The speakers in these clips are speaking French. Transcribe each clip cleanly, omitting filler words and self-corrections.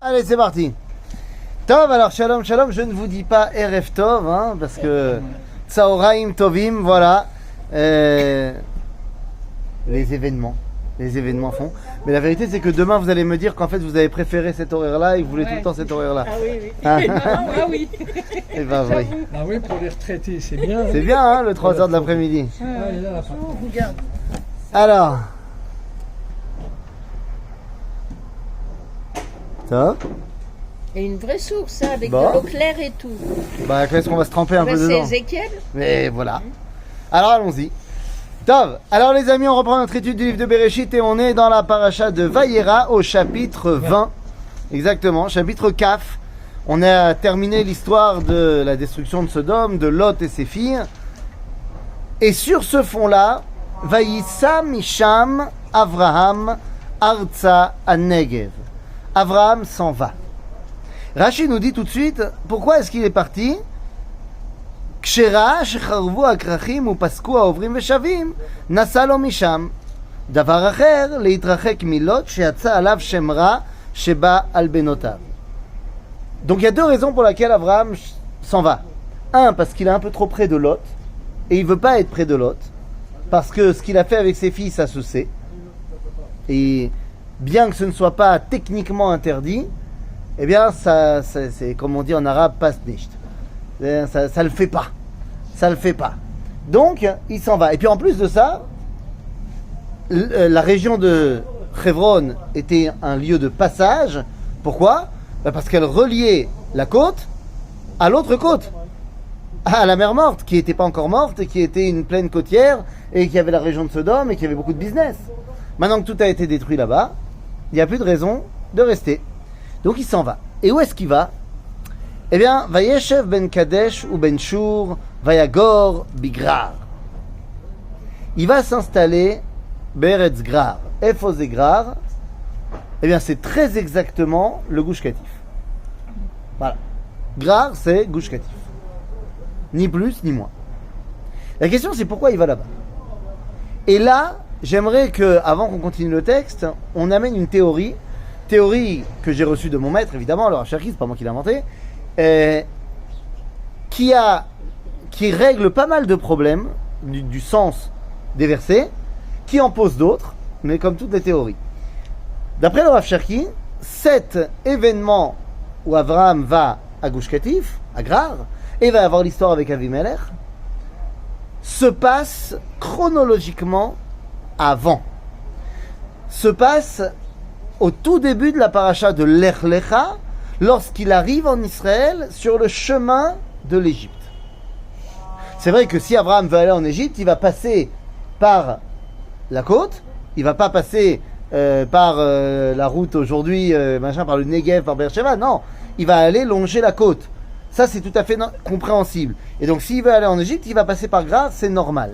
Allez, c'est parti. Tov, alors shalom, shalom, je ne vous dis pas Erev Tov, hein, parce que Tsaoraim Tovim, voilà. Les événements font. Mais la vérité, c'est que demain, vous allez me dire qu'en fait, vous avez préféré cet horaire-là et que vous voulez tout le temps cet horaire-là. Ah oui, oui. Ah, Ah oui. et ben oui. Ah oui, pour les retraités, c'est bien. C'est bien, hein, le 3h de l'après-midi. Ah, il est là, la fin. Regarde. Alors. Top. Et une vraie source, hein, avec Bon. de l'eau claire et tout. Bah, qu'est-ce qu'on va se tremper un Bah, peu c'est dedans. Ézéchiel. Mais voilà. Alors allons-y. Tov. Alors les amis, on reprend notre étude du livre de Bereshit et on est dans la paracha de Vayera au chapitre 20. Exactement, chapitre Kaf. On a terminé l'histoire de la destruction de Sodome, de Lot et ses filles. Et sur ce fond-là, Vayissa Misham Avraham Arza Negev. Avraham s'en va. Rashi nous dit tout de suite pourquoi est-ce qu'il est parti. Kshera shecharvu akrachim upasku haovrim veshavim nasa lo misham davar acher leitrachek milot sheyatsa alav shem ra sheba al benotav. Donc il y a deux raisons pour lesquelles Avraham s'en va. Un, parce qu'il est un peu trop près de Lot et il veut pas être près de Lot parce que ce qu'il a fait avec ses filles, ça se sait. Et bien que ce ne soit pas techniquement interdit, eh bien, ça c'est comme on dit en arabe, pas nicht. Ça le fait pas. Ça le fait pas. Donc, il s'en va. Et puis en plus de ça, la région de Hebron était un lieu de passage. Pourquoi ? Parce qu'elle reliait la côte à l'autre côte, à la mer Morte, qui n'était pas encore morte et qui était une plaine côtière et qui avait la région de Sodome et qui avait beaucoup de business. Maintenant que tout a été détruit là-bas, il n'y a plus de raison de rester. Donc il s'en va. Et où est-ce qu'il va ? Eh bien, Vayeshev ben Kadesh ou ben Shur, Vayagor bigrar. Il va s'installer Beretz Grar. Efos et Grar, eh bien c'est très exactement le Gush Katif. Voilà. Grar, c'est Gush Katif. Ni plus, ni moins. La question, c'est pourquoi il va là-bas. Et là, j'aimerais que, avant qu'on continue le texte, on amène une théorie que j'ai reçue de mon maître, évidemment, alors Cherki, c'est pas moi qui l'ai inventé, qui règle pas mal de problèmes du sens des versets, qui en pose d'autres, mais comme toutes les théories. D'après le Rav Cherki, cet événement où Avraham va à Gush Katif, à Grar, et va avoir l'histoire avec Avimelech, se passe chronologiquement avant. Se passe au tout début de la paracha de Lech Lecha, lorsqu'il arrive en Israël sur le chemin de l'Égypte. C'est vrai que si Abraham veut aller en Égypte, il va passer par la côte, il va pas passer par la route aujourd'hui, par le Negev, par Beersheba, non, il va aller longer la côte. Ça, c'est tout à fait compréhensible. Et donc, s'il veut aller en Égypte, il va passer par Grar, c'est normal.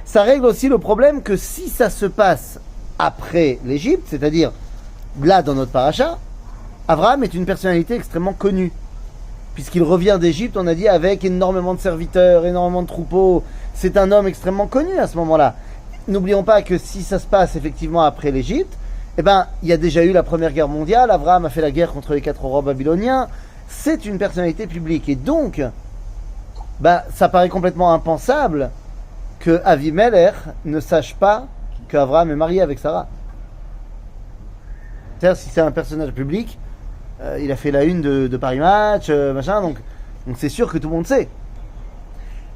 Ça règle aussi le problème que si ça se passe après l'Égypte, c'est-à-dire là dans notre paracha, Abraham est une personnalité extrêmement connue, puisqu'il revient d'Égypte, on a dit, avec énormément de serviteurs, énormément de troupeaux. C'est un homme extrêmement connu à ce moment-là. N'oublions pas que si ça se passe effectivement après l'Égypte, eh ben, il y a déjà eu la Première Guerre mondiale, Abraham a fait la guerre contre les 4 rois babyloniens, c'est une personnalité publique. Et donc, ça paraît complètement impensable que Avimelech ne sache pas qu'Abraham est marié avec Sarah. C'est-à-dire, si c'est un personnage public, il a fait la une de Paris Match, donc c'est sûr que tout le monde sait.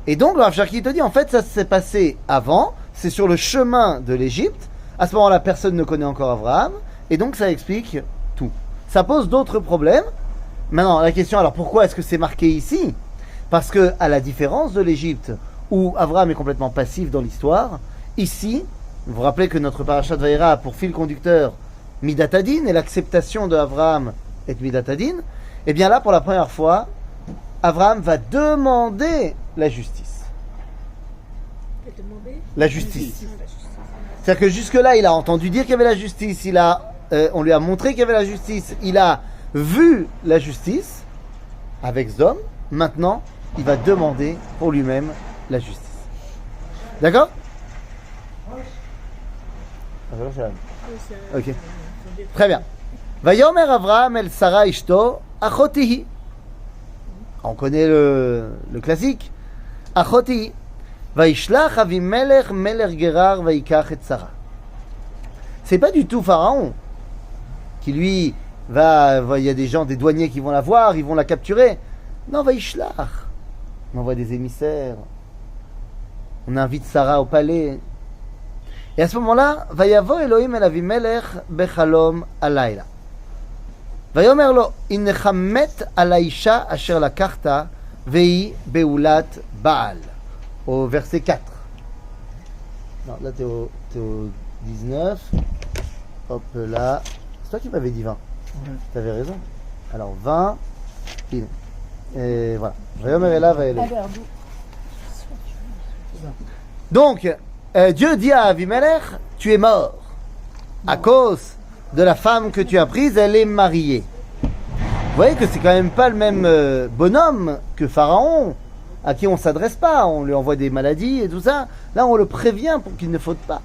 Et donc, le Rav Cherki te dit, en fait, ça s'est passé avant, c'est sur le chemin de l'Égypte. À ce moment-là, personne ne connaît encore Abraham, et donc ça explique tout. Ça pose d'autres problèmes. Maintenant, la question, alors pourquoi est-ce que c'est marqué ici ? Parce que, à la différence de l'Égypte, où Abraham est complètement passif dans l'histoire, ici, vous vous rappelez que notre parashat de Vayera a pour fil conducteur Midat Hadin, et l'acceptation de Abraham est Midat Hadin, et bien là, pour la première fois, Abraham va demander la justice. La justice. C'est-à-dire que jusque-là, il a entendu dire qu'il y avait la justice, on lui a montré qu'il y avait la justice, il a vu la justice avec Zom. Maintenant, il va demander pour lui-même la justice. D'accord ? Ok. Très bien. Vayomer Avraham el Sarah ishto achotihi. On connaît le classique. Achotihi. Vaishlach Avimelech melech Gerar vaikach et Sarah. C'est pas du tout Pharaon qui lui il y a des gens, des douaniers qui vont la voir, ils vont la capturer. Non, Vaishlach. On envoie des émissaires. On invite Sarah au palais. Et à ce moment-là, Vayavo Elohim el Avimelech bechalom alayla. Vayomer lo, innechamet al haisha asher lakarta vei beulat Baal. Au verset 4. Non, là t'es au 19. Hop là. C'est toi qui m'avais dit 20. Ouais. T'avais raison. Alors 20. Et voilà. Vayomer ela vaelo. Donc, Dieu dit à Avimelech, tu es mort. À cause de la femme que tu as prise, elle est mariée. Vous voyez que c'est quand même pas le même bonhomme que Pharaon, à qui on ne s'adresse pas, on lui envoie des maladies et tout ça. Là, on le prévient pour qu'il ne faute pas.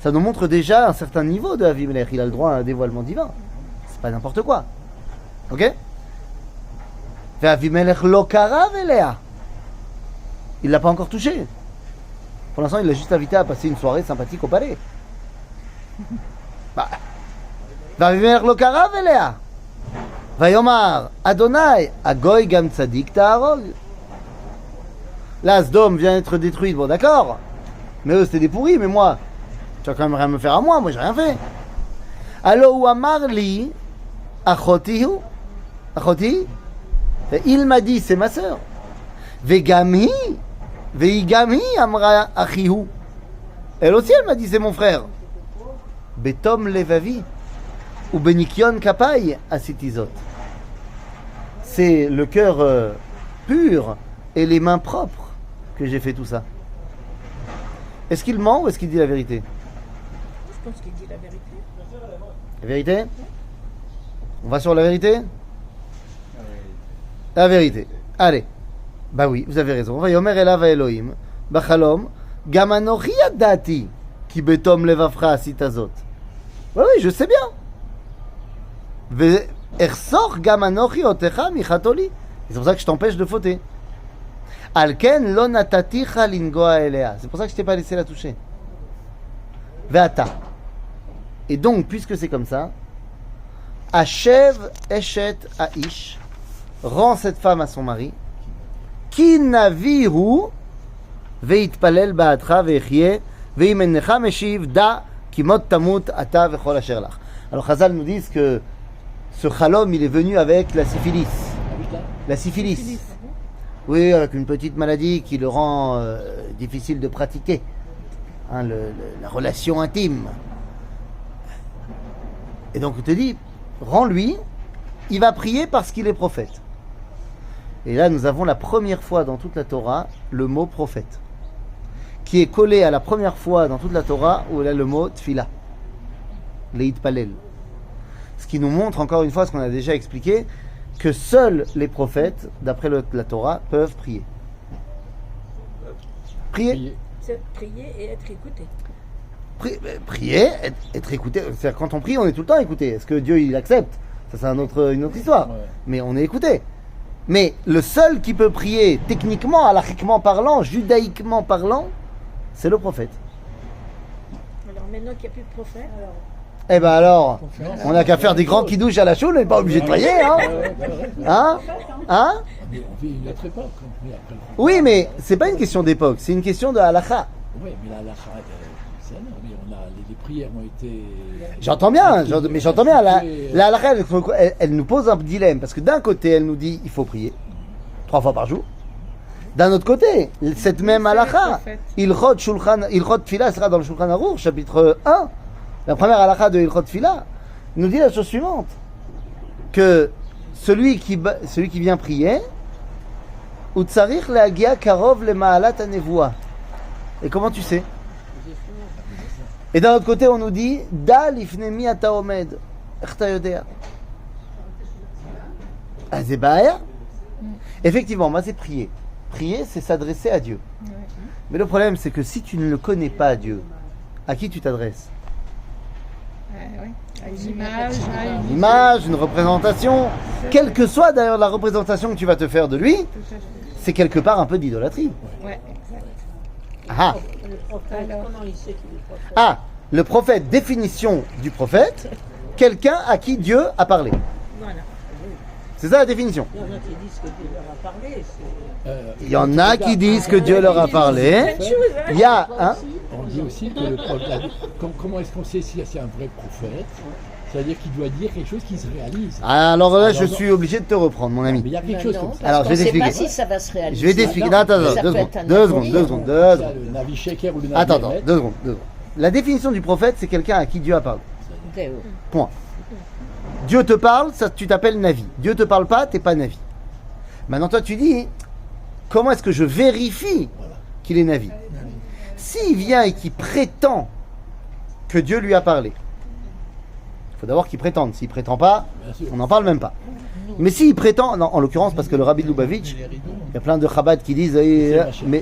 Ça nous montre déjà un certain niveau de Avimelech. Il a le droit à un dévoilement divin. C'est pas n'importe quoi. Ok? Avimelech lo karav elea. Il l'a pas encore touché. Pour l'instant, il l'a juste invité à passer une soirée sympathique au palais. Vavimelech lo karav elea. Vayomar Adonai agoy gam tzadik ta'arog. Là, Sdom vient d'être détruite. Bon, d'accord. Mais eux, c'était des pourris. Mais moi, tu vas quand même rien me faire à moi. Moi, j'ai rien fait. Alors, ou amar li achoti. Il m'a dit, c'est ma sœur. Vegamhi amra achihu. Elle aussi, elle m'a dit, c'est mon frère. Betom levavi ou benikion kapai asitizot. C'est le cœur pur et les mains propres que j'ai fait tout ça. Est-ce qu'il ment ou est-ce qu'il dit la vérité? Je pense qu'il dit la vérité. La vérité? On va sur la vérité? La vérité. Allez. Bah oui, vous avez raison. Vayomer elav Elohim bachalom gam anochi yadati ki betom levavcha asitazot. Oui, je sais bien. Ve'ersor gam anochi otecha michatoli. C'est pour ça que je t'empêche de fauter. Alken lo nataticha lingoa elea. C'est pour ça que je t'ai pas laissé la toucher. Ve'ata. Et donc, puisque c'est comme ça, Ashev eshet aish, rend cette femme à son mari, Ki naviru veitpalel ba'atra ve'echye ve'im ennecha meshiv da kimot tamut ata vechol asher lach. Alors Chazal nous disent que ce chalom il est venu avec la syphilis. La syphilis. Oui, avec une petite maladie qui le rend difficile de pratiquer. Hein, la relation intime. Et donc on te dit, rends-lui, il va prier parce qu'il est prophète. Et là nous avons la première fois dans toute la Torah le mot prophète, qui est collé à la première fois dans toute la Torah où il y a le mot tfila, leitpalel. Ce qui nous montre encore une fois ce qu'on a déjà expliqué, que seuls les prophètes, d'après la Torah, peuvent prier. Prier. C'est prier et être écouté. Prier, être écouté. C'est-à-dire quand on prie, on est tout le temps écouté. Est-ce que Dieu il accepte? Ça c'est une autre histoire. Ouais. Mais on est écouté. Mais le seul qui peut prier techniquement, halachiquement parlant, judaïquement parlant, c'est le prophète. Alors maintenant qu'il n'y a plus de prophète, alors... Eh ben alors, on n'a qu'à faire des grands kidouches à la choule, on n'est pas obligé de prier, hein? Hein? Hein? Mais on vit une autre époque. Oui, mais c'est pas une question d'époque, c'est une question de halakha. Oui, mais la halakha, c'est énorme. On a, les prières ont été... J'entends bien, mais j'entends bien. La halakha, elle nous pose un dilemme, parce que d'un côté, elle nous dit il faut prier 3 fois par jour. D'un autre côté, cette même halakha, Ilchot Tfila sera dans le Shulchan Aruch, chapitre 1. La première halakha de Ilchot Tfila nous dit la chose suivante, que celui qui vient prier, Utsarich leagia karov le ma'alat hanevoua. Et comment tu sais? Et d'un autre côté, on nous dit Da lifnemi ata omed. Echta yodea. Ah, c'est ba'er. Effectivement, moi c'est prier. Prier, c'est s'adresser à Dieu. Mais le problème, c'est que si tu ne le connais pas, Dieu, à qui tu t'adresses? Une image, Une image, une représentation, quelle que soit d'ailleurs la représentation que tu vas te faire de lui, c'est quelque part un peu d'idolâtrie. Ouais, exact. Ah, Le prophète, Alors. comment il sait qu'il est prophète? ah, le prophète, définition du prophète, quelqu'un à qui Dieu a parlé. Voilà. C'est ça la définition. Il y en a qui disent que Dieu leur a parlé. Il y en a qui disent que Dieu leur a parlé. Il y a, hein, On dit aussi que le prophète. Comment est-ce qu'on sait si c'est un vrai prophète? C'est-à-dire qu'il doit dire quelque chose qui se réalise. alors là, je suis obligé de te reprendre, mon Mais ami. il y a quelque chose comme ça. Alors, je vais On ne sait pas t'expliquer. si ça va se réaliser. Je vais t'expliquer. Non, Attends, ça deux peut secondes, être un deux secondes, avenir. deux secondes, deux Ça, secondes. le Navi Sheker ou le Navi Attends, Emet. deux secondes, deux secondes. La définition du prophète, c'est quelqu'un à qui Dieu a parlé. Déo. Point. Dieu te parle, ça, tu t'appelles Navi. Dieu te parle pas, t'es pas Navi. Maintenant, toi, tu dis, comment est-ce que je vérifie qu'il est Navi? S'il vient et qu'il prétend que Dieu lui a parlé, il faut d'abord qu'il prétende. S'il prétend pas, Bien sûr. on n'en parle même pas. Mais s'il prétend, non, en l'occurrence, parce que le rabbi de Lubavitch, il y a plein de Chabad qui disent,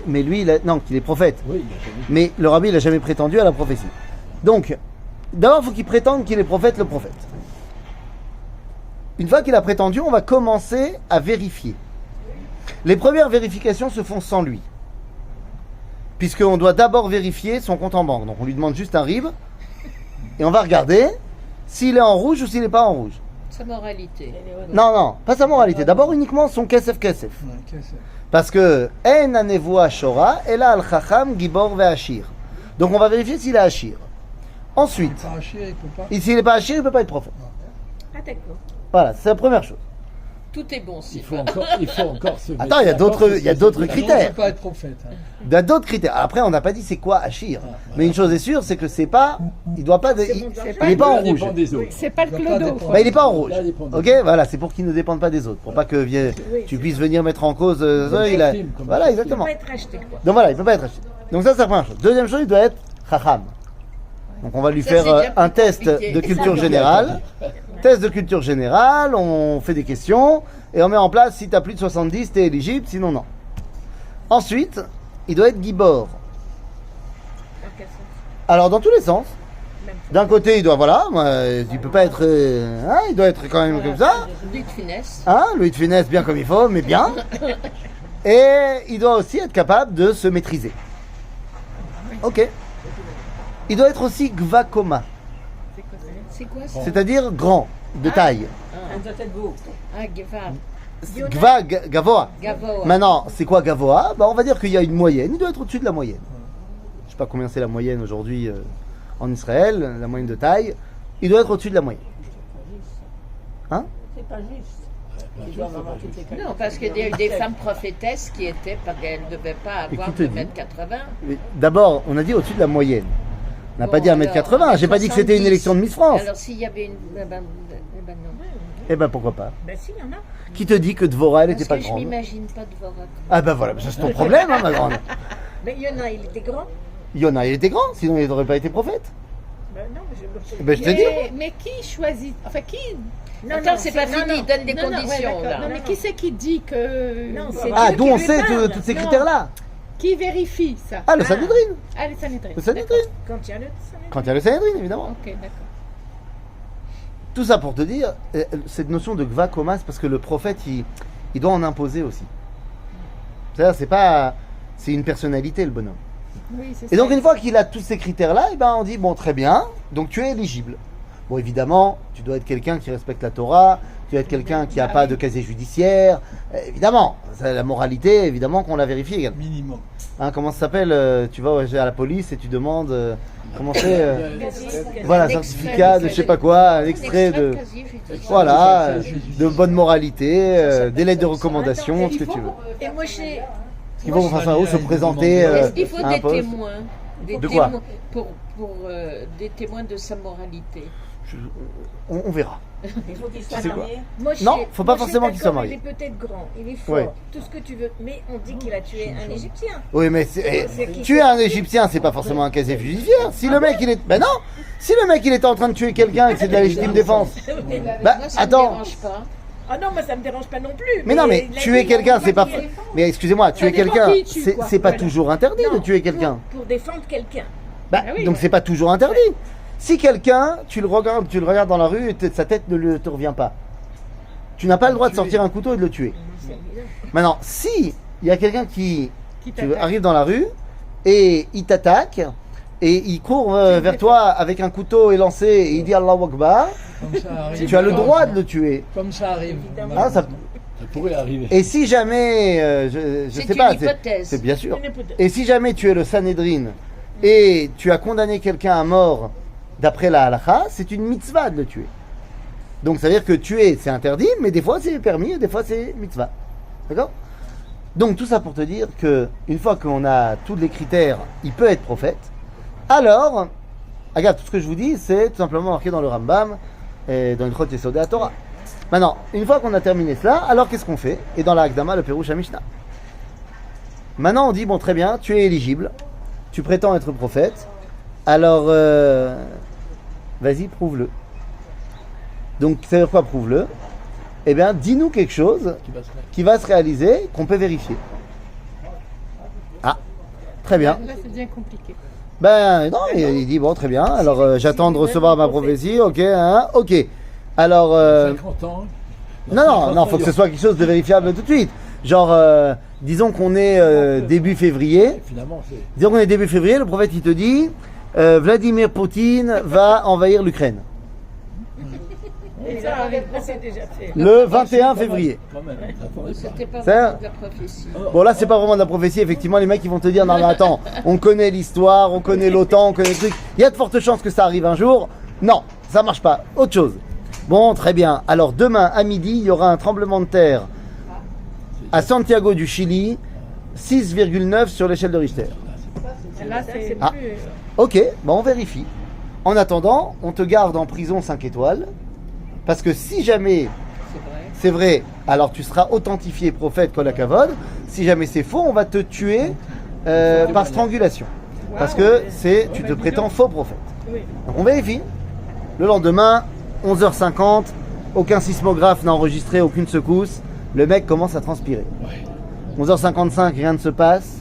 mais lui, non, qu'il est prophète. Oui, il a jamais dit. Mais le rabbi, il n'a jamais prétendu à la prophétie. Donc, d'abord, il faut qu'il prétende qu'il est prophète, le prophète. Une fois qu'il a prétendu, on va commencer à vérifier. Les premières vérifications se font sans lui. Puisqu'on doit d'abord vérifier son compte en banque. Donc, on lui demande juste un RIB. Et on va regarder s'il est en rouge ou s'il n'est pas en rouge. Sa moralité. Non, non, pas sa moralité. D'abord, uniquement son kesef. Parce que En anevoa shora, ela al chacham gibor ve'ashir. Donc on va vérifier s'il est ashir. Ensuite, et s'il n'est pas ashir, il ne peut pas être prophète. Ah d'accord. Voilà, c'est la première chose. Tout est bon, si. Il faut encore se Attends, il y a d'autres critères. pas être prophète. Hein. Il y a d'autres critères. Après, on n'a pas dit c'est quoi ashir. Mais une chose est sûre, c'est que c'est pas, il doit pas, il n'est pas en Ça rouge. dépend des autres. C'est pas le clodo. quoi. Bah, il n'est pas en rouge. Ça dépend des Ok, voilà, c'est pour qu'il ne dépende pas des autres, pour pas que tu puisses venir mettre en cause. Il a... film, comme Voilà, ça. Il ne peut exactement. pas être acheté quoi. Donc voilà, il peut pas être acheté. Donc ça, c'est la première chose. Deuxième chose, il doit être chacham. Donc on va lui Ça, faire c'est déjà un plus test compliqué. de culture générale. Test de culture générale, on fait des questions et on met en place, si tu as plus de 70, tu es éligible, sinon non. Ensuite, il doit être gibor. Dans quel sens? Alors dans tous les sens. Même D'un côté, il doit, il peut pas être, il doit être quand même comme ça. Louis de Funès. Louis de Funès, bien comme il faut, mais bien. Et il doit aussi être capable de se maîtriser. Ok. Il doit être aussi gvakoma, C'est quoi ça? c'est-à-dire grand, de taille. Un doit être beau. Ah, Gava. Gavoa. Gavoa. Maintenant, c'est quoi Gavoa? On va dire qu'il y a une moyenne. Il doit être au-dessus de la moyenne. Je sais pas combien c'est la moyenne aujourd'hui en Israël, la moyenne de taille. Il doit être au-dessus de la moyenne. Hein? C'est pas juste. Ils doivent avoir toutes les qualités. Non, parce qu'il y a eu des femmes prophétesses qui étaient, parce qu'elles ne devaient pas avoir qui te dit 2,80 m. D'abord, on a dit au-dessus de la moyenne. On n'a pas dit 1m80. J'ai pas dit que c'était une élection de Miss France. Alors s'il y avait une... non. Eh ben pourquoi pas. Ben si, il y en a. Qui te dit que Dvorah, elle Parce était pas que je grande? m'imagine pas Dvorak. Ah ben voilà, ça c'est ton problème, ma grande. Mais il y en a, il était grand. Yona, il était grand, sinon il n'aurait pas été prophète. Ben non, mais je... Eh ben je te dis. Mais qui choisit? Enfin, qui. Non, Attends, non, c'est pas fini, donne des Non, non, ouais, conditions d'accord. là. Non, mais qui c'est qui dit que. Non, c'est Ah, Dieu d'où qui on lui sait parle. tous ces Non. critères-là? Qui vérifie ça? Ah, le Sanhedrin. Ah, les Sanhedrin. Le Sanhedrin. Quand il y a le... Quand il y a le Sanhedrin, évidemment. Ok, d'accord. Tout ça pour te dire, cette notion de Gva Koma, c'est parce que le prophète, il doit en imposer aussi. C'est-à-dire, c'est pas. C'est une personnalité, le bonhomme. Oui, c'est Et ça. donc, une fois qu'il a tous ces critères-là, eh ben, on dit, bon, très bien, donc tu es éligible. Bon, évidemment, tu dois être quelqu'un qui respecte la Torah, tu dois être quelqu'un qui n'a pas de casier judiciaire. Évidemment, ça, la moralité, évidemment qu'on la vérifie également. Minimum. Hein, comment ça s'appelle tu vas à la police et tu demandes comment c'est voilà, Un certificat de je sais pas quoi, un extrait de casier judiciaire. voilà, de bonne moralité, des lettres de recommandation, ce que tu veux. Et moi, j'ai... Il faut enfin ça, se présenter Est-ce qu'il faut à un des poste. témoins De quoi? pour des témoins de sa moralité. On verra. Il faut qu'il soit C'est quoi? marié. Non, faut pas forcément qu'il soit marié. Il est peut-être grand, il est fort, Ouais. tout ce que tu veux, mais on dit qu'il a tué un Égyptien. Oui, mais tuer un Égyptien, c'est pas forcément un casier judiciaire. Si le mec il est, ben non, si le mec il était en train de tuer quelqu'un et que c'est de la légitime défense, bah Moi, ça me attends. dérange pas. Ah non, moi ça me dérange pas non plus. Mais non, mais il a tuer dit, quelqu'un, on c'est pas. dit qu'il est- Mais excusez-moi, tuer dépend quelqu'un, qui tue, quoi. c'est pas Voilà. toujours interdit de Non, tuer quelqu'un. Pour défendre quelqu'un. Bah, Ah oui, donc ouais. c'est pas toujours interdit. Si quelqu'un, tu le regardes dans la rue et sa tête ne te revient pas, tu n'as pas le droit de sortir un couteau et de le tuer. Maintenant, si il y a quelqu'un qui arrive dans la rue et il t'attaque et il court vers toi avec un couteau élancé et il dit Allahu Akbar, Comme ça arrive. tu as le droit de le tuer. Comme ça arrive. Ah, ça- Ça pourrait arriver. Et si jamais, je C'est sais une pas, hypothèse. c'est bien sûr. Une hypothèse. Et si jamais tu es le Sanhedrin et tu as condamné quelqu'un à mort d'après la halakha, c'est une mitzvah de le tuer. Donc ça veut dire que tuer c'est interdit, mais des fois c'est permis, et des fois c'est mitzvah. D'accord? Donc tout ça pour te dire que une fois qu'on a tous les critères, il peut être prophète. Alors, regarde, tout ce que je vous dis, c'est tout simplement marqué dans le Rambam et dans une Chot Yesodei Torah. Maintenant, une fois qu'on a terminé cela, alors qu'est-ce qu'on fait? Et dans la Hakdama, le Pérouche Mishnah. Maintenant, on dit, bon, très bien, tu es éligible, tu prétends être prophète, alors, vas-y, prouve-le. Donc, ça veut dire quoi, prouve-le? Eh bien, dis-nous quelque chose Qui va se faire. qui va se réaliser, qu'on peut vérifier. Ah, très bien. Là, c'est bien compliqué. Ben, non, il dit, bon, très bien, alors j'attends de recevoir ma prophétie, ok, hein, ok. Alors, 50 ans. non, faut que ce soit quelque chose de vérifiable tout de suite. Genre, disons qu'on est début février. Finalement, c'est. Disons qu'on est début février, le prophète il te dit Vladimir Poutine va envahir l'Ukraine. Et ça arrive, c'est déjà fait. Le 21 février. Quand même. Attendez pas. C'était pas Ça- vraiment de la prophétie. Bon, là, c'est pas vraiment de la prophétie. Effectivement, les mecs ils vont te dire non, mais attends, on connaît l'histoire, on connaît l'OTAN, on connaît le truc. Il y a de fortes chances que ça arrive un jour. Non, ça marche pas. Autre chose. Bon, très bien. Alors, demain à midi, il y aura un tremblement de terre à Santiago du Chili, 6,9 sur l'échelle de Richter. Là, c'est Ah. plus. Ok, bon, on vérifie. En attendant, on te garde en prison 5 étoiles. Parce que si jamais C'est vrai. c'est vrai, alors tu seras authentifié prophète Kolakavod. Si jamais c'est faux, on va te tuer par strangulation. Parce que tu te prétends faux prophète. Oui. Donc on vérifie. Le lendemain, 11h50, aucun sismographe n'a enregistré aucune secousse. Le mec commence à transpirer. 11h55, rien ne se passe.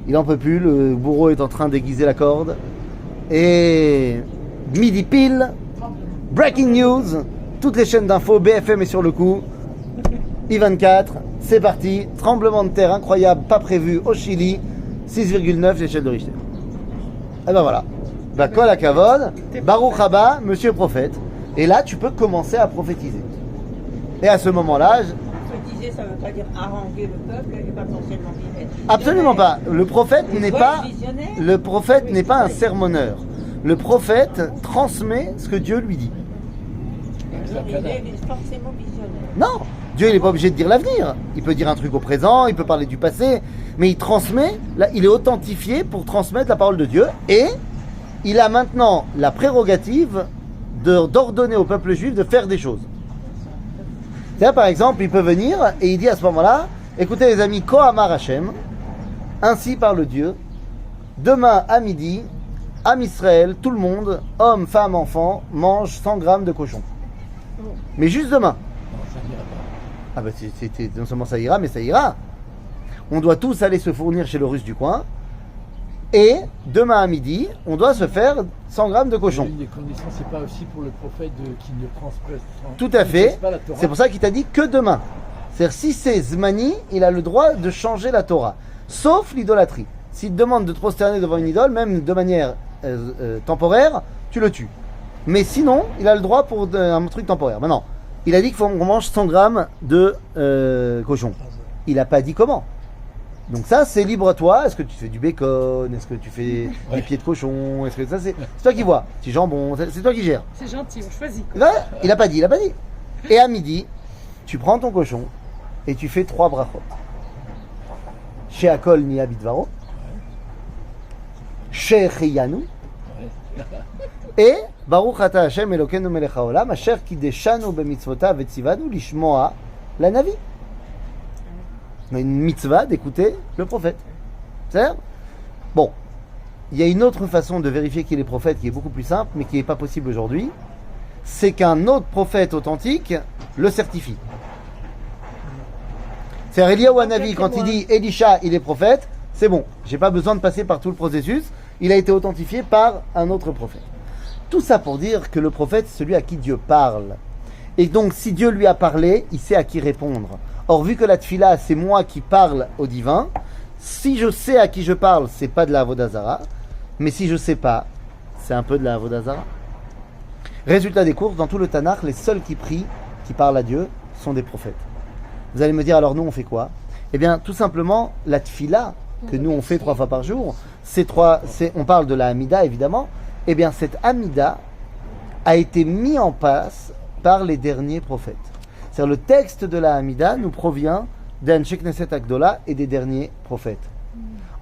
Il en peut plus, le bourreau est en train d'aiguiser la corde. Et midi pile, breaking news, toutes les chaînes d'infos, BFM est sur le coup. I24, c'est parti, tremblement de terre incroyable, pas prévu au Chili, 6,9 l'échelle de Richter. Et ben voilà. Bah, Kol HaKavod, Baruch Haba, monsieur prophète. Et là, tu peux commencer à prophétiser. Et à ce moment-là, Prophétiser, ça ne veut pas dire haranguer le peuple et pas forcément être absolument pas. Le prophète n'est pas, visionnaire. le prophète n'est pas un sermonneur. Le prophète transmet ce que Dieu lui dit. Il est forcément visionnaire. Non, Dieu il n'est pas obligé de dire l'avenir. Il peut dire un truc au présent, il peut parler du passé, mais il transmet, là, il est authentifié pour transmettre la parole de Dieu et il a maintenant la prérogative d'ordonner au peuple juif de faire des choses. C'est-à-dire, par exemple, il peut venir et il dit à ce moment-là, écoutez les amis, Kohamar Hashem, ainsi parle Dieu, demain à midi, Am Israël, tout le monde, hommes, femmes, enfants, mange 100 grammes de cochon. Mais juste demain. Non, ça n'ira pas. Ah bah non seulement ça ira, mais ça ira. On doit tous aller se fournir chez le russe du coin. Et demain à midi, on doit se faire 100 grammes de cochon. Une des conditions, c'est pas aussi pour le prophète qui ne transgresse Tout à fait. pas la Torah. C'est pour ça qu'il t'a dit que demain. C'est-à-dire si c'est Zmani, il a le droit de changer la Torah. Sauf l'idolâtrie. S'il te demande de te prosterner devant une idole, même de manière temporaire, tu le tues. Mais sinon, il a le droit pour un truc temporaire. Maintenant, il a dit qu'il faut qu'on mange 100 grammes de cochon. Il n'a pas dit comment. Donc ça, c'est libre à toi. Est-ce que tu fais du bacon? Est-ce que tu fais des pieds de cochon? Est-ce que ça, c'est toi qui vois. Du jambon, c'est toi qui gères. C'est gentil, on choisit. Quoi. Là, il a pas dit. Et à midi, tu prends ton cochon et tu fais 3 brachot. Chez Akol ni Abidvaro, chez Chiyanu, et Baruch Ata Hashem Elokeinu Melech Haolam, Asher Kideshanu b'mitzvotav v'tzivanu lishmoa la Navi. On a une mitzvah d'écouter le prophète. C'est-à-dire, bon, il y a une autre façon de vérifier qu'il est prophète qui est beaucoup plus simple, mais qui n'est pas possible aujourd'hui. C'est qu'un autre prophète authentique le certifie. C'est Eliyahu Hanavi, quand il dit Elisha, il est prophète, c'est bon. J'ai pas besoin de passer par tout le processus. Il a été authentifié par un autre prophète. Tout ça pour dire que le prophète, c'est celui à qui Dieu parle. Et donc, si Dieu lui a parlé, il sait à qui répondre. Or, vu que la tfila, c'est moi qui parle au divin, si je sais à qui je parle, c'est pas de la Avodazara. Mais si je sais pas, c'est un peu de la Avodazara. Résultat des courses, dans tout le Tanakh, les seuls qui prient, qui parlent à Dieu, sont des prophètes. Vous allez me dire, alors nous, on fait quoi? Eh bien, tout simplement, la tfila, que nous, on fait 3 fois par jour, on parle de la Hamida, évidemment. Eh bien, cette Hamida a été mise en place par les derniers prophètes. C'est-à-dire, le texte de la Hamida nous provient d'Anshe Knesset Agdola et des derniers prophètes.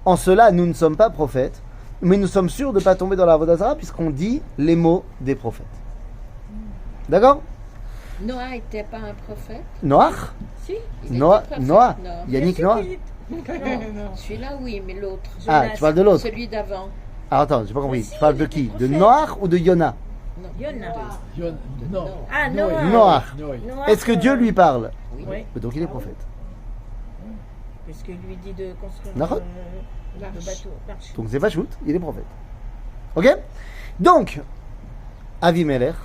En cela, nous ne sommes pas prophètes, mais nous sommes sûrs de ne pas tomber dans la Avodazara puisqu'on dit les mots des prophètes. D'accord? Noah n'était pas un prophète? Noach? Si. Il Noah, était prophète, Noah. Noah. Yannick Noah? Non, celui-là, oui, mais l'autre. Ah, tu parles de l'autre. Celui d'avant. Ah, attends, j'ai pas compris. Tu parles de qui? De Noach ou de Yona? Non. Yona. Non. Ah, Noah. Noach. Noah, Est-ce que Dieu lui parle? Oui. Donc il est prophète. Parce qu'il lui dit de construire D'accord. le bateau, l'arche. Donc c'est pas shoot, il est prophète. Ok? Donc, Avimelech,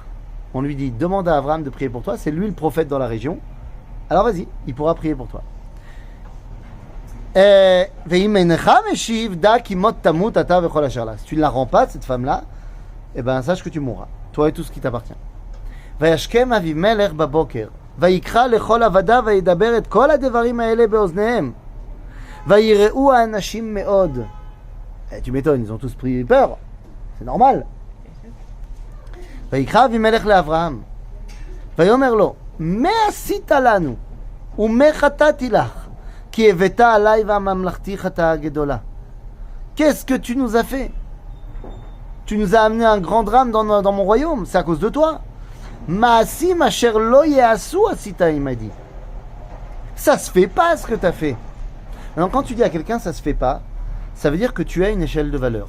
on lui dit demande à Abraham de prier pour toi, c'est lui le prophète dans la région. Alors vas-y, il pourra prier pour toi. Si tu ne la rends pas, cette femme-là, eh ben sache que tu mourras, toi et tout ce qui t'appartient. וישכם אבימלך בבוקר, ויקרא לכל עבדיו וידבר את כל הדברים האלה באוזניהם. ויראו האנשים מאוד. Tu m'étonnes, ils ont tous pris peur. C'est normal. ויקרא אבימלך לאברהם, ויאמר לו, מה עשית לנו, ומה חטאתי לך, כי הבאת עלי והממלכתי חטאה גדולה. Qu'est-ce que tu nous as fait? Tu nous as amené un grand drame dans mon royaume, c'est à cause de toi. Maasim asher lo yeasu asita, il m'a dit. Ça se fait pas ce que tu as fait. Alors quand tu dis à quelqu'un ça se fait pas, ça veut dire que tu as une échelle de valeur.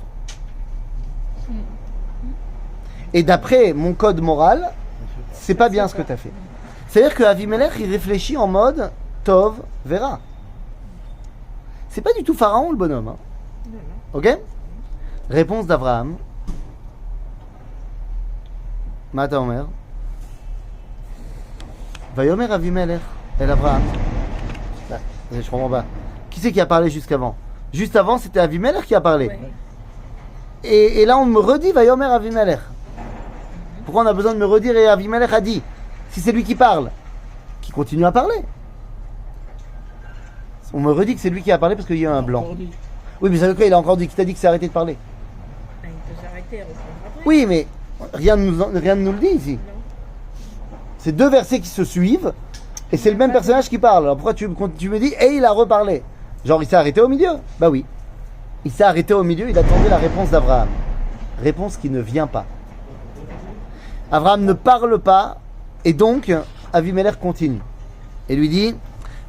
Et d'après mon code moral, c'est pas bien ce que tu as fait. C'est-à-dire que Avimelech, il réfléchit en mode Tov Vera. C'est pas du tout Pharaon le bonhomme. Hein. Ok? Réponse d'Abraham. Mata Omer. Vayomer Avimelech El Abraham. Je comprends pas. Qui c'est qui a parlé jusqu'avant? Juste avant, c'était Avimelech qui a parlé. Ouais. Et là, on me redit Vayomer Avimelech. Pourquoi on a besoin de me redire et Avimelech a dit? Si c'est lui qui parle, qui continue à parler. On me redit que c'est lui qui a parlé parce qu'il y a un blanc. Oui, mais ça veut quoi? Il a encore dit, qui t'a dit que c'est arrêté de parler? Ah, il peut s'arrêter et reprendre après. Oui, mais rien ne nous le dit ici. Non. C'est 2 versets qui se suivent et c'est le même personnage qui parle. Alors pourquoi tu me dis et il a reparlé? Genre il s'est arrêté au milieu? Bah oui. Il s'est arrêté au milieu, il attendait la réponse d'Abraham. Réponse qui ne vient pas. Abraham ne parle pas et donc Avimelech continue. Et lui dit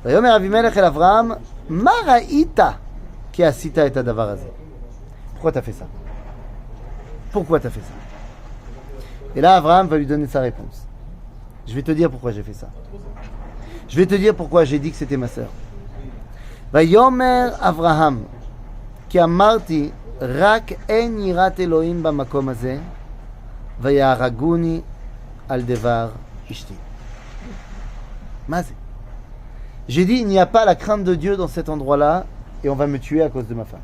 Vayomer Avimelech el Avraham, ma ra'ita ki asita et hadavar hazeh. Pourquoi t'as fait ça? Pourquoi t'as fait ça? Et là Abraham va lui donner sa réponse. Je vais te dire pourquoi j'ai fait ça. Je vais te dire pourquoi j'ai dit que c'était ma sœur. Vayomer Avraham ki amarti rak en yirat Elohim bamakom hazeh vayaraguni al devar ishti. Mazé. J'ai dit il n'y a pas la crainte de Dieu dans cet endroit-là et on va me tuer à cause de ma femme.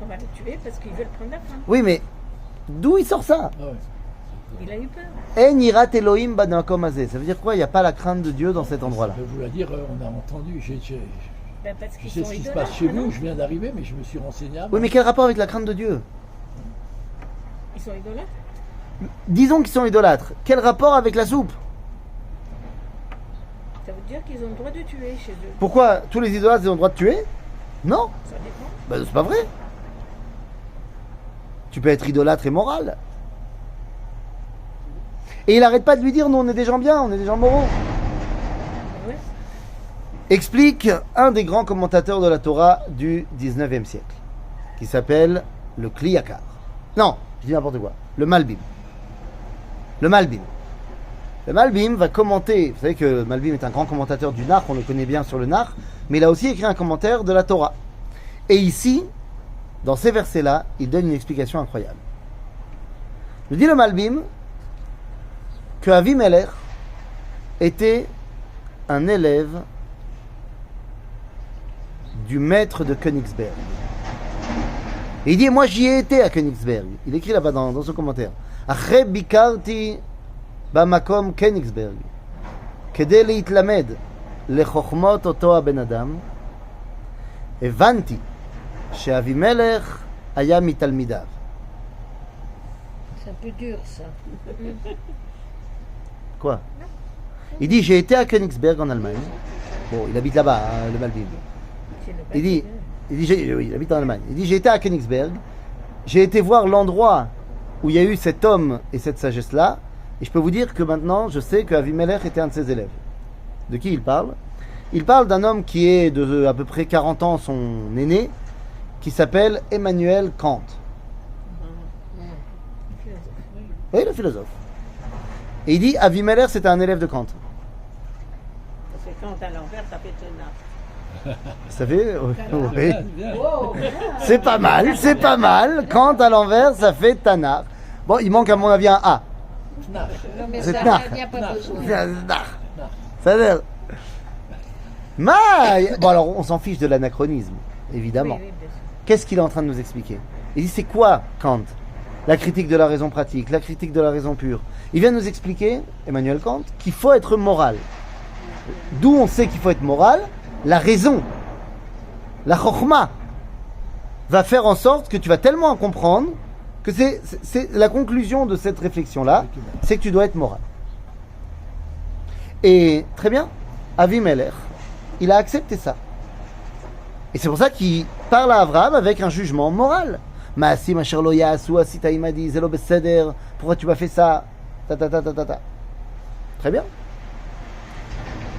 On va le tuer parce qu'ils veulent prendre la femme. Oui, mais d'où il sort ça? Ah ouais. Il a eu peur. En yirat Elohim bamakom hazeh. Ça veut dire quoi? Il n'y a pas la crainte de Dieu dans cet endroit-là. Je vous la dire, on a entendu, Ben, parce je qu'ils sais sont ce qui se idolâtres, passe chez non? vous, je viens d'arriver, mais je me suis renseigné avant. Oui, mais quel rapport avec la crainte de Dieu? Ils sont idolâtres. Disons qu'ils sont idolâtres. Quel rapport avec la soupe? Ça veut dire qu'ils ont le droit de tuer chez eux. Pourquoi tous les idolâtres ont le droit de tuer? Non, Ça dépend. ben, c'est pas vrai. Tu peux être idolâtre et moral. Et il arrête pas de lui dire, nous on est des gens bien, on est des gens moraux. Ouais. Explique un des grands commentateurs de la Torah du 19e siècle, qui s'appelle le Kli Yakar. Non, je dis n'importe quoi. Le Malbim. Le Malbim. Le Malbim va commenter, vous savez que le Malbim est un grand commentateur du Nar, on le connaît bien sur le Nar, mais il a aussi écrit un commentaire de la Torah. Et ici, dans ces versets-là, il donne une explication incroyable. nous dit le Malbim que Avimelech était un élève du maître de Königsberg. Et il dit, moi j'y ai été à Königsberg. Il écrit là-bas dans son commentaire. Achre bikarti bamakom Königsberg. Kede leitlamed lechokmot oto הבן אדם. הבנתי שאבימלך היה מתלמידיו. C'est un peu dur ça. Quoi? Il dit, j'ai été à Königsberg en Allemagne. Bon, il habite là-bas, hein, le Malbim. Il dit, oui, il habite en Allemagne. Il dit, j'ai été à Königsberg. J'ai été voir l'endroit où il y a eu cet homme et cette sagesse-là. Et je peux vous dire que maintenant, je sais qu'Avimelech était un de ses élèves. De qui il parle? Il parle d'un homme qui est de à peu près 40 ans, son aîné, qui s'appelle Emmanuel Kant. Oui, le philosophe. Et il dit, Avimelech, c'était un élève de Kant. Parce que quand à l'envers, ça fait tenard. Ça fait... Oui. C'est pas mal, c'est pas mal. Kant à l'envers, ça fait Tanakh. Bon, il manque à mon avis un A. Non, mais C'est ça, Tanakh. il n'y a pas besoin. Ça veut dire... Bon alors, on s'en fiche de l'anachronisme, évidemment. Oui, bien sûr. Qu'est-ce qu'il est en train de nous expliquer? Il dit, c'est quoi Kant? La critique de la raison pratique, la critique de la raison pure. Il vient nous expliquer, Emmanuel Kant, qu'il faut être moral. D'où on sait qu'il faut être moral? La raison, la chokhma, va faire en sorte que tu vas tellement en comprendre que c'est la conclusion de cette réflexion-là, c'est que tu dois être moral. Et très bien, Avimelech, il a accepté ça. Et c'est pour ça qu'il parle à Abraham avec un jugement moral. Maasim asher lo ya'asu asita imadi zelo beseder. Pourquoi tu m'as fait ça? Ta ta ta ta ta ta. Très bien.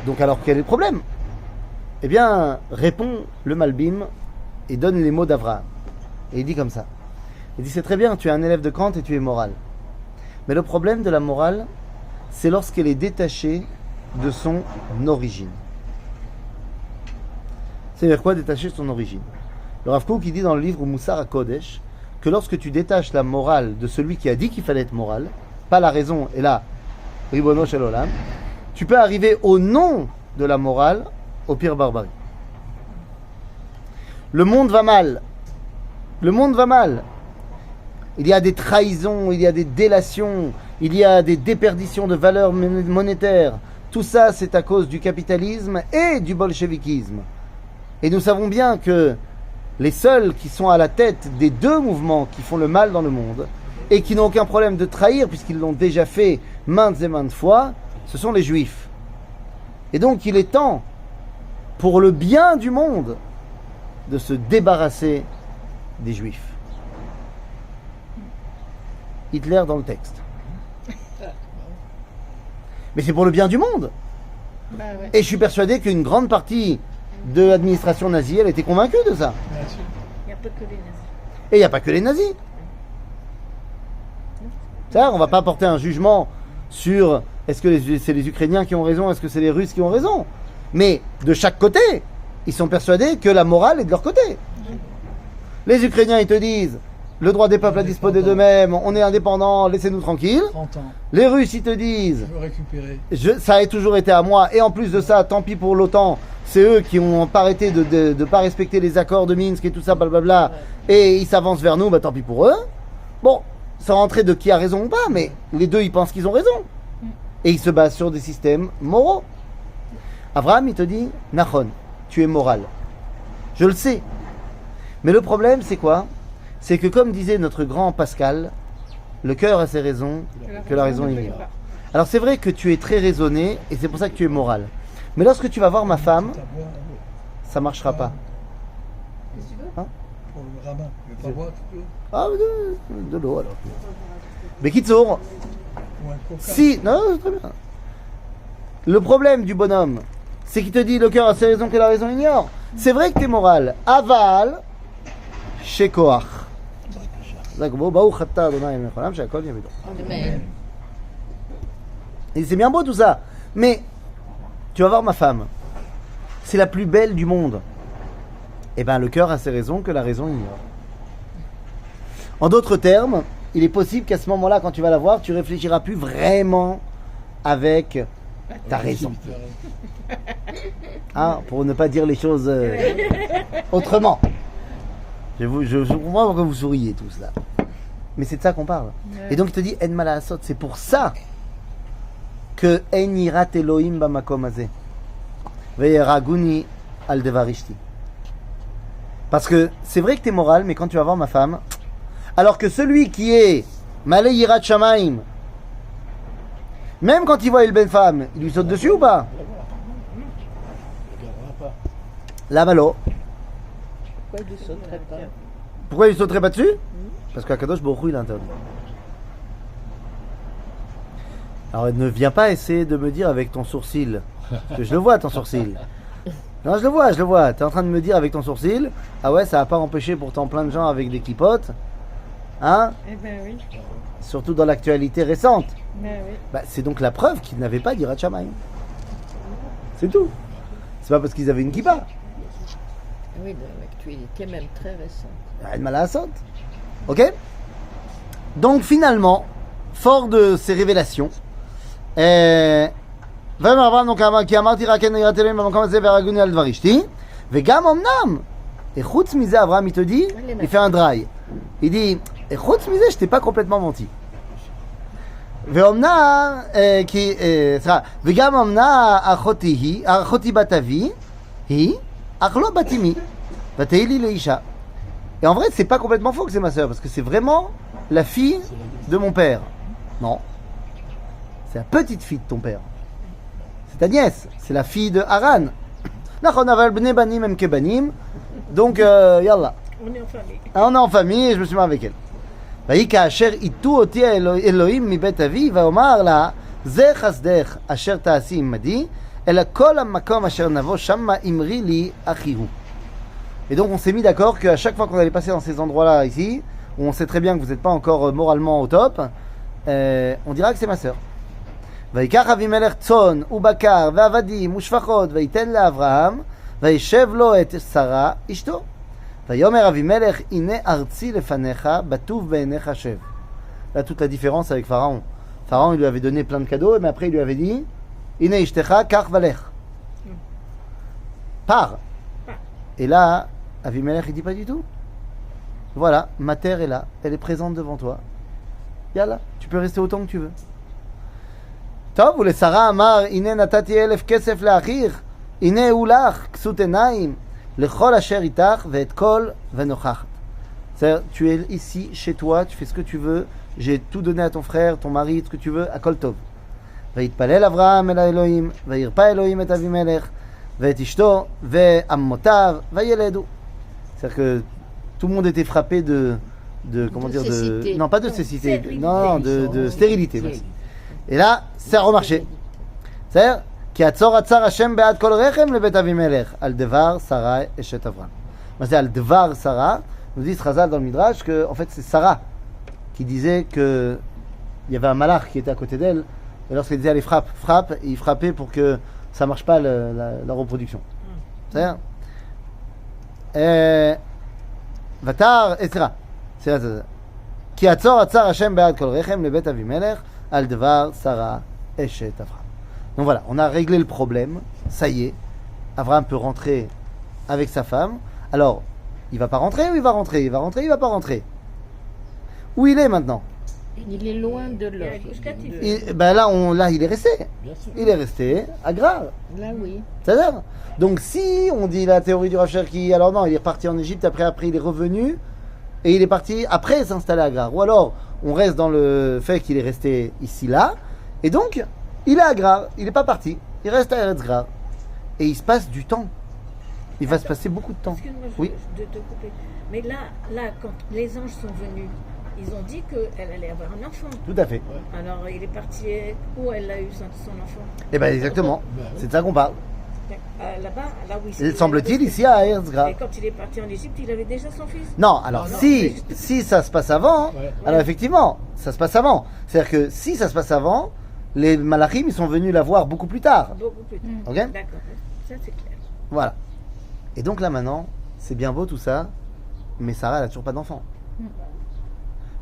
Donc alors quel est le problème? Eh bien, répond le Malbim et donne les mots d'Abraham. Et il dit comme ça. Il dit, c'est très bien, tu es un élève de Kant et tu es moral. Mais le problème de la morale, c'est lorsqu'elle est détachée de son origine. C'est-à-dire quoi, détacher de son origine? Le Rav Kook, il dit dans le livre Moussar HaKodesh que lorsque tu détaches la morale de celui qui a dit qu'il fallait être moral, pas la raison et la Ribono Shel Olam, tu peux arriver au nom de la morale au pire barbarie. Le monde va mal. Le monde va mal. Il y a des trahisons, il y a des délations, il y a des déperditions de valeurs monétaires. Tout ça, c'est à cause du capitalisme et du bolchevikisme. Et nous savons bien que les seuls qui sont à la tête des deux mouvements qui font le mal dans le monde et qui n'ont aucun problème de trahir puisqu'ils l'ont déjà fait maintes et maintes fois, ce sont les juifs. Et donc il est temps, pour le bien du monde, de se débarrasser des juifs. Hitler dans le texte. Mais c'est pour le bien du monde. Bah ouais. Et je suis persuadé qu'une grande partie de l'administration nazie, elle était convaincue de ça. Il n'y a pas que les nazis. Et il n'y a pas que les nazis. Ça, on ne va pas porter un jugement sur est-ce que c'est les Ukrainiens qui ont raison, est-ce que c'est les Russes qui ont raison. Mais de chaque côté, ils sont persuadés que la morale est de leur côté. Les Ukrainiens, ils te disent le droit des peuples à disposer d'eux-mêmes, on est indépendants, laissez-nous tranquilles. 30 ans, Les Russes, ils te disent je veux récupérer. ça a toujours été à moi, et en plus de ça, tant pis pour l'OTAN, c'est eux qui ont pas arrêté de pas respecter les accords de Minsk et tout ça, blablabla, et ils s'avancent vers nous, bah tant pis pour eux. Bon, sans rentrer de qui a raison ou pas, mais les deux, ils pensent qu'ils ont raison. Et ils se basent sur des systèmes moraux. Abraham, il te dit, Nachon, tu es moral. Je le sais. Mais le problème, c'est quoi? C'est que comme disait notre grand Pascal, le cœur a ses raisons que la raison ne peut ignore. pas. Alors c'est vrai que tu es très raisonné et c'est pour ça que tu es moral. Mais lorsque tu vas voir ma femme, ça marchera pas. Pour le rabbin, je vais pas boire tout Ah, de l'eau alors. Mais Kitsour, ou un coca. si, non, c'est très bien. Le problème du bonhomme, c'est qu'il te dit le cœur a ses raisons que la raison ignore. C'est vrai que tu es moral. Aval, chez Koach. Mais Et c'est bien beau tout ça. Mais tu vas voir ma femme. C'est la plus belle du monde. Eh bien, le cœur a ses raisons que la raison ignore. En d'autres termes, il est possible qu'à ce moment-là, quand tu vas la voir, tu réfléchiras plus vraiment avec ta raison. Hein, pour ne pas dire les choses autrement. Je comprends pourquoi vous souriez tous là. Mais c'est de ça qu'on parle. Et donc il te dit En Malasot, c'est pour ça que En Yirat Elohim Bamakom Hazeh Ve'eraguni Al Devarishti. Parce que c'est vrai que t'es moral, mais quand tu vas voir ma femme, alors que celui qui est Malé Yirat Shamaim, même quand il voit une belle femme, il lui saute dessus ou pas? La malo. Pourquoi il ne sauterait pas? Pourquoi il sauterait pas dessus? Parce qu'Akadosh Baruch Hu il interdit. Alors ne viens pas essayer de me dire avec ton sourcil, parce que je le vois ton sourcil. Non, je le vois. T'es en train de me dire avec ton sourcil, ah ouais, ça va pas empêcher pourtant plein de gens avec des clipotes, hein? Eh ben oui. Surtout dans l'actualité récente. Ben oui. Bah, c'est donc la preuve qu'ils n'avaient pas d'Yirat Shamayim. C'est tout. C'est pas parce qu'ils avaient une kippa. Oui, l'actualité même très récente. Elle m'a la saute. Ok? Donc finalement, fort de ces révélations, ויאמר אברהם נו כי אמרתי רק אין יראת אלוהים במקום הזה והרגוני על דבר אשתי וגם אמנם חוץ מזה אברהם il te dit il fait un dry il dit חוץ מזה je t'ai pas complètement menti ואומנם וגם אמנם אחותי בת אבי היא אך לא בת אמי ותהי לי לאישה. Et en vrai c'est pas complètement faux que c'est ma sœur parce que c'est vraiment la fille de mon père. Non, c'est la petite fille de ton père. Ta nièce, c'est la fille de Haran. Donc, yallah. On est en famille. On est en famille et je me suis marié avec elle. ויהי כאשר איתו אותי אלוהים מבית אבי ואומר לה זה חסדך אשר תעשי עמדי אלא כל המקום אשר נבוא שמה אמרי לי אחי הוא. Et donc on s'est mis d'accord qu'à chaque fois qu'on allait passer dans ces endroits-là ici, où on sait très bien que vous n'êtes pas encore moralement au top, on dira que c'est ma sœur. ויקח אבימלך צאן ובקר ועבדים ושפחות ויתן לאברהם וישב לו את שרה אשתו ויאמר אבימלך הנה ארצי לפניך בטוב בעיניך שב. Là toute la différence avec Pharaon. Pharaon il lui avait donné plein de cadeaux mais après il lui avait dit הנה אשתך קח ולך. Pars. Et là Avimelech il dit pas du tout. Voilà, ma terre est là, elle est présente devant toi. Yalla, tu peux rester autant que tu veux. טוב, ולשרה אמר, הנה נתתי 1,000 כסף לאחיך, הנה הוא לך, כסות עיניים, לכל אשר איתך ואת כל ונוכחת. C'est-à-dire, tu es ici, chez toi, tu fais ce que tu veux, j'ai tout donné à ton frère, ton mari, ce que tu veux, הכל טוב. ויתפלל אברהם אל האלוהים, וירפא אלוהים את אבימלך, ואת אשתו, ועמותיו, וילדו. C'est-à-dire que tout le monde était frappé de comment dire, de... Non, pas de cécité, non, de stérilité, merci. Et là, ça a remarché. C'est-à-dire, כי עצור עצר השם בעד כל רחם לבית אבימלך, על דבר שרה אשת אברהם. מה זה על דבר שרה? Nous dit Chazal dans le Midrash que, en fait, c'est Sarah qui disait que il y avait un malach qui était à côté d'elle, et lorsqu'elle disait allez frappe, et il frappait pour que ça marche pas la reproduction. C'est-à-dire, Vatar, etc. C'est ça. כי עצור עצר השם בעד כל רחם לבית אבימלך, al devar Sarah eshet Avraham. Donc voilà, on a réglé le problème, ça y est, Avraham peut rentrer avec sa femme. Alors, il va pas rentrer ou il va rentrer? Il va rentrer, il va pas rentrer. Où il est maintenant? Il est loin de là. Ben là, il est resté. Il est resté à Grar. Là, oui. C'est-à-dire, donc si on dit la théorie du Rav Cherki, alors non, il est reparti en Égypte, après il est revenu, et il est parti après s'installer à Grar. Ou alors, on reste dans le fait qu'il est resté ici, là, et donc, il est à Grar, il n'est pas parti, il reste à Eretz Grar. Et il se passe du temps. Il va se passer beaucoup de temps. Excuse-moi Oui. de te couper. Mais là, quand les anges sont venus, ils ont dit qu'elle allait avoir un enfant. Tout à fait. Alors, il est parti, où elle a eu son enfant? Eh bien, exactement. C'est de ça qu'on parle. Là-bas, là où il Il semble-t-il ici à Eretz Grar. Et quand il est parti en Égypte, il avait déjà son fils? Non, alors si ça se passe avant, alors effectivement, ça se passe avant. C'est-à-dire que si ça se passe avant, les malachim ils sont venus la voir beaucoup plus tard. Beaucoup plus tard. Ok? D'accord, ça c'est clair. Voilà. Et donc là maintenant, c'est bien beau tout ça, mais Sarah elle a toujours pas d'enfant.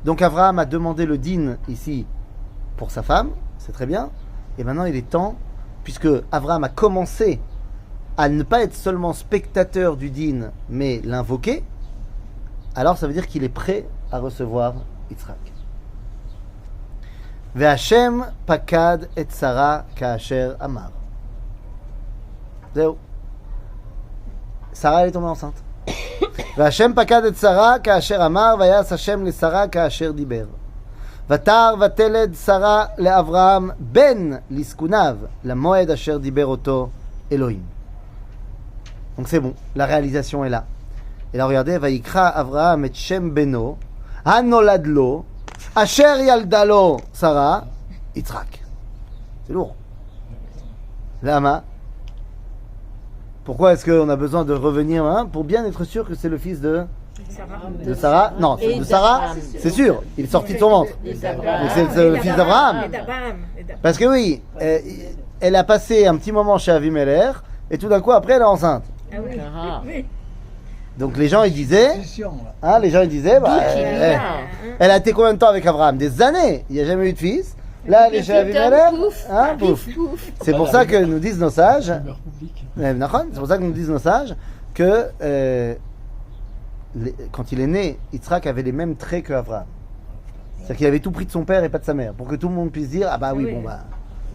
Donc Abraham a demandé le din ici pour sa femme, c'est très bien. Et maintenant il est temps, puisque Abraham a commencé à ne pas être seulement spectateur du din, mais l'invoquer, alors ça veut dire qu'il est prêt à recevoir Yitzhak. Ve'Hashem pakad et Sarah ka'asher amar. Zéro. Sarah elle est tombée enceinte. Ve'Hashem pakad et Sarah ka'asher amar, vayas Hashem le Sarah ka'asher diber. Vatar vateled Sarah le Avraham ben liskunav, la moed asher diber oto Elohim. Donc c'est bon, la réalisation est là. Et là regardez, Vayikra Avraham et Shem beno, hanoladlo, asher yaldalo Sarah, Yitzhak. C'est lourd. Lama. Pourquoi est-ce qu'on a besoin de revenir pour bien être sûr que c'est le fils de Sarah? Non, de Sarah, c'est sûr. Il est sorti de son ventre. Donc c'est le fils d'Abraham. Parce que oui, elle a passé un petit moment chez Avimelech et tout d'un coup après elle est enceinte. Ah oui. Oui. Donc les gens ils disaient, elle a été combien de temps avec Abraham? Des années. Il n'y a jamais eu de fils. Là, elle est chez Avimelech. Pouf. C'est pour ça que nous disent nos sages. C'est pour ça que nous disent nos sages que quand il est né, Yitzhak avait les mêmes traits que Abraham. C'est-à-dire qu'il avait tout pris de son père et pas de sa mère, pour que tout le monde puisse dire ah bah oui, bon bah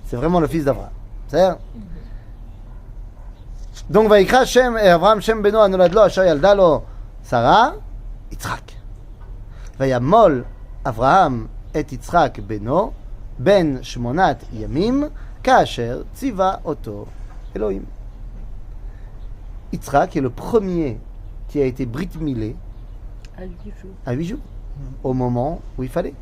c'est vraiment le fils d'Abraham. C'est-à-dire donc Vayikra Shem et Abraham Shem beno anoladlo asher yaldalo Sarah Yitzhak. Vayamol Abraham et Yitzhak beno ben shmonat yamim kaasher tziva oto Elohim. Yitzhak est le premier qui a été brit milé à 8 jours, au moment où il fallait.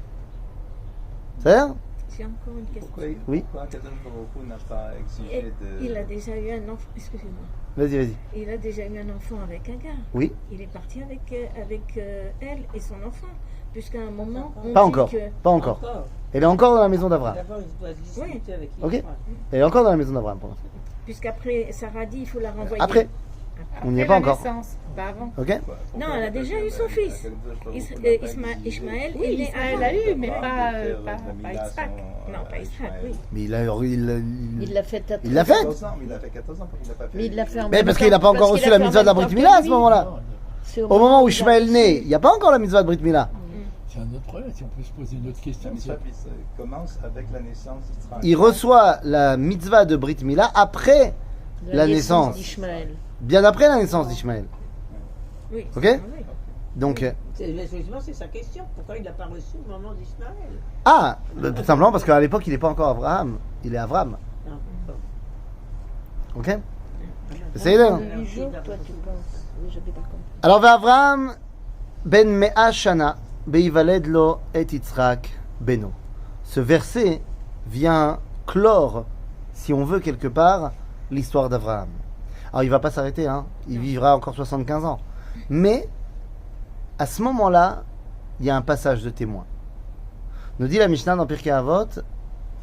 C'est-à-dire J'ai encore une question. Oui. Pourquoi Kadosh Baruch Hu n'a pas exigé de... Il a déjà eu un enfant, excusez-moi. Vas-y. Il a déjà eu un enfant avec un gars. Oui. Il est parti avec elle et son enfant. Puisqu'à un moment, on Pas dit encore. que... Pas encore. Elle est encore dans la maison d'Abraham. D'abord, il doit discuter avec Ok. Yitzhak. Elle est encore dans la maison d'Abraham pour l'instant. Puisqu'après, Sarah dit il faut la renvoyer. Après. On n'y est pas encore. Pas avant. Ok. Non, elle a déjà eu son fils. Ishmaël, Oui, il est elle a eu, mais pas Yitzhak. Non, pas Yitzhak, oui. Mais il l'a fait à il l'a fait. 14 ans, mais il a fait 14 ans, pourquoi il l'a pas fait? Mais il l'a fait en Mais même parce temps- qu'il n'a pas encore parce reçu qu'il la a fait en mitzvah de la même Brit temps Mila à que ce moment-là. C'est Au moment où il a Ishmael reçu- naît, il n'y a pas encore la mitzvah de Brit Mila. C'est un autre problème, si on peut se poser une autre question. La mitzvah commence avec la naissance d'Israël. Il reçoit la mitzvah de Brit Mila après la naissance. d'Ishmaël. Bien après la naissance d'Ishmaël. Oui. Ok. Ah oui. Donc, Justement, c'est sa question. Pourquoi il n'a pas reçu au moment d'Ismaël? tout simplement parce qu'à l'époque il n'est pas encore Abraham, il est Avram. Non, bon. Ok. C'est là. 8 jours, toi tu penses. Oui, j'avais pas compris. Alors, Avram ben Mea Shana beivaled lo et Yitzhak beno. Ce verset vient clore, si on veut quelque part, l'histoire d'Abraham. Alors, il va pas s'arrêter, hein. Il vivra encore 75 ans. Mais, à ce moment-là, il y a un passage de témoin. Nous dit la Mishnah dans Pirkei Avot, vous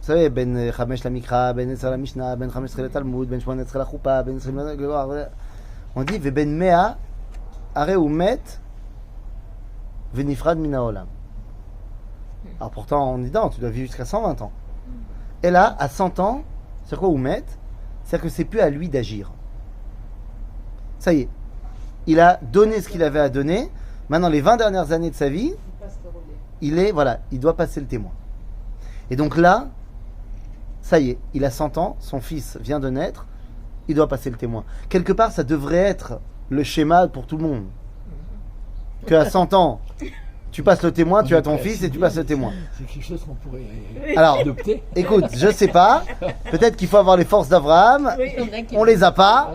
savez, ben Chamesh la Mikra, ben Esra la Mishnah, ben Chamesh la Talmud, ben Shmon la Choupa, ben Esra la... On dit, ve ben Mea, are ou met, venifrad mina olam. Alors pourtant, on dit, non, tu dois vivre jusqu'à 120 ans. Et là, à 100 ans, c'est quoi ou met? C'est-à-dire que c'est plus à lui d'agir. Ça y est. Il a donné ce qu'il avait à donner. Maintenant, les 20 dernières années de sa vie, il doit passer le témoin. Et donc là, ça y est, il a 100 ans, son fils vient de naître, il doit passer le témoin. Quelque part, ça devrait être le schéma pour tout le monde. Qu'à 100 ans, tu passes le témoin, tu as ton fils et tu passes le témoin. C'est quelque chose qu'on pourrait Alors, adopter. écoute, je sais pas, peut-être qu'il faut avoir les forces d'Abraham, on les a pas,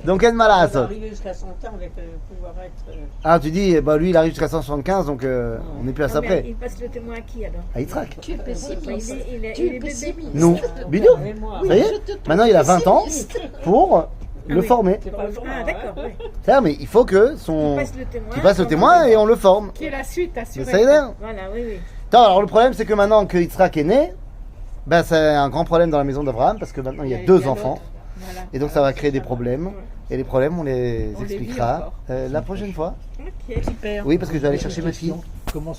donc quel mal à Il va ça. arriver jusqu'à 100 ans, on va pouvoir être... Ah, tu dis, bah lui il arrive jusqu'à 175, donc on n'est plus à ça Non, mais près. il passe le témoin à qui alors? À Yitzhak. Tu es pessimiste. Il est Tu es bébé. pessimiste. Nous, bidou. Ça y est, maintenant il a 20 ans pour le former. C'est pas le Ah, d'accord, oui. C'est-à-dire, mais il faut que qu'il passe le témoin et on le forme. Qui est la suite Mais assurée. ça y est. Voilà, oui. Attends, alors le problème c'est que maintenant que Yitzhak est né, ben c'est un grand problème dans la maison d'Abraham parce que maintenant il y a deux enfants Voilà. et donc ça va créer des problèmes. Et les problèmes on les On les vit expliquera encore. la prochaine fois. Ok. Super. Oui, parce que je vais aller chercher ma fille. Comment se